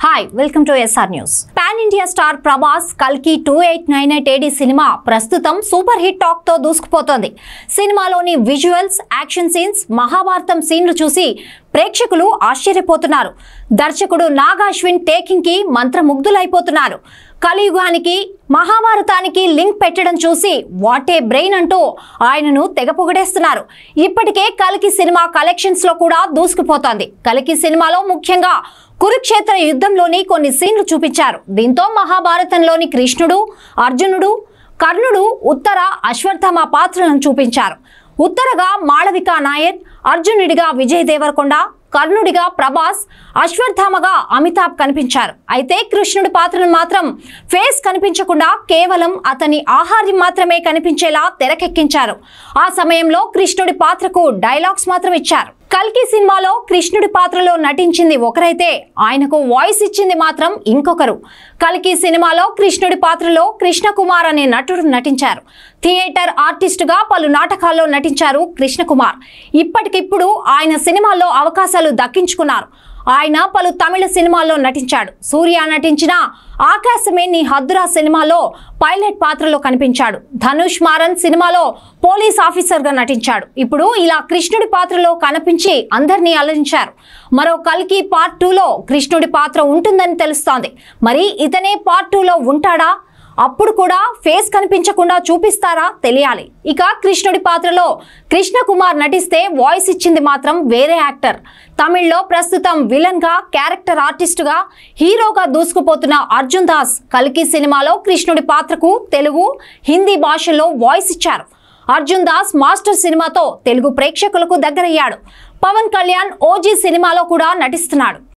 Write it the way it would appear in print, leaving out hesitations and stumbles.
Hi welcome to SR news. Pan India star Prabhas కల్కి 2898 AD cinema ప్రస్తుతం super hit talk తో దూసుకుపోతోంది. సినిమాలోని విజువల్స్, యాక్షన్ సీన్స్, మహాభారతం సీన్లు చూసి ప్రేక్షకులు ఆశ్చర్యపోతున్నారు. దర్శకుడు నాగ్ అశ్విన్ టేకింగ్ కి మంత్రముగ్ధులైపోతున్నారు. కలియుగానికి మహాభారతానికి లింక్ పెట్టడం చూసి వాట్ ఏ బ్రెయిన్ అంటూ ఆయనను తెగ పొగిడేస్తున్నారు. ఇప్పటికే కల్కి సినిమా కలెక్షన్స్ లో కూడా దూసుకుపోతోంది. కల్కి సినిమాలో ముఖ్యంగా కురుక్షేత్ర యుద్ధంలోని కొన్ని సీన్లు చూపించారు. దీంతో మహాభారతంలోని కృష్ణుడు, అర్జునుడు, కర్ణుడు, ఉత్తర, అశ్వత్థామ పాత్రలను చూపించారు. ఉత్తరగా మాళవిక నాయర్, అర్జునుడిగా విజయ్ దేవరకొండ, కర్ణుడిగా ప్రభాస్, అశ్వత్థామగా అమితాబ్ కనిపించారు. అయితే కృష్ణుడి పాత్రను మాత్రం ఫేస్ కనిపించకుండా కేవలం అతని ఆహార్యం మాత్రమే కనిపించేలా తెరకెక్కించారు. ఆ సమయంలో కృష్ణుడి పాత్రకు డైలాగ్స్ మాత్రం ఇచ్చారు. కల్కి సినిమాలో కృష్ణుడి పాత్రలో నటించింది ఒకరైతే ఆయనకు వాయిస్ ఇచ్చింది మాత్రం ఇంకొకరు. కల్కి సినిమాలో కృష్ణుడి పాత్రలో కృష్ణకుమార్ అనే నటుడు నటించారు. థియేటర్ ఆర్టిస్టుగా పలు నాటకాల్లో నటించారు కృష్ణకుమార్. ఇప్పటికిప్పుడు ఆయన సినిమాల్లో అవకాశాలు దక్కించుకున్నారు. ఆయన పలు తమిళ సినిమాల్లో నటించాడు. సూర్య నటించిన ఆకాశమే నీ హద్దురా సినిమాలో పైలట్ పాత్రలో కనిపించాడు. ధనుష్ మారన్ సినిమాలో పోలీస్ ఆఫీసర్ గా నటించాడు. ఇప్పుడు ఇలా కృష్ణుడి పాత్రలో కనిపించి అందరినీ అలరించారు. మరో కల్కి పార్ట్ 2లో కృష్ణుడి పాత్ర ఉంటుందని తెలుస్తోంది. మరి ఇతనే పార్ట్ 2లో ఉంటాడా? అప్పుడు కూడా ఫేస్ కనిపించకుండా చూపిస్తారా తెలియాలి. ఇక కృష్ణుడి పాత్రలో కృష్ణకుమార్ నటిస్తే వాయిస్ ఇచ్చింది మాత్రం వేరే యాక్టర్. తమిళ్లో ప్రస్తుతం విలన్ గా, క్యారెక్టర్ ఆర్టిస్టుగా, హీరోగా దూసుకుపోతున్న అర్జున్ దాస్ కల్కి సినిమాలో కృష్ణుడి పాత్రకు తెలుగు, హిందీ భాషల్లో వాయిస్ ఇచ్చారు. అర్జున్ దాస్ మాస్టర్ సినిమాతో తెలుగు ప్రేక్షకులకు దగ్గరయ్యాడు. పవన్ కళ్యాణ్ ఓజీ సినిమాలో కూడా నటిస్తున్నాడు.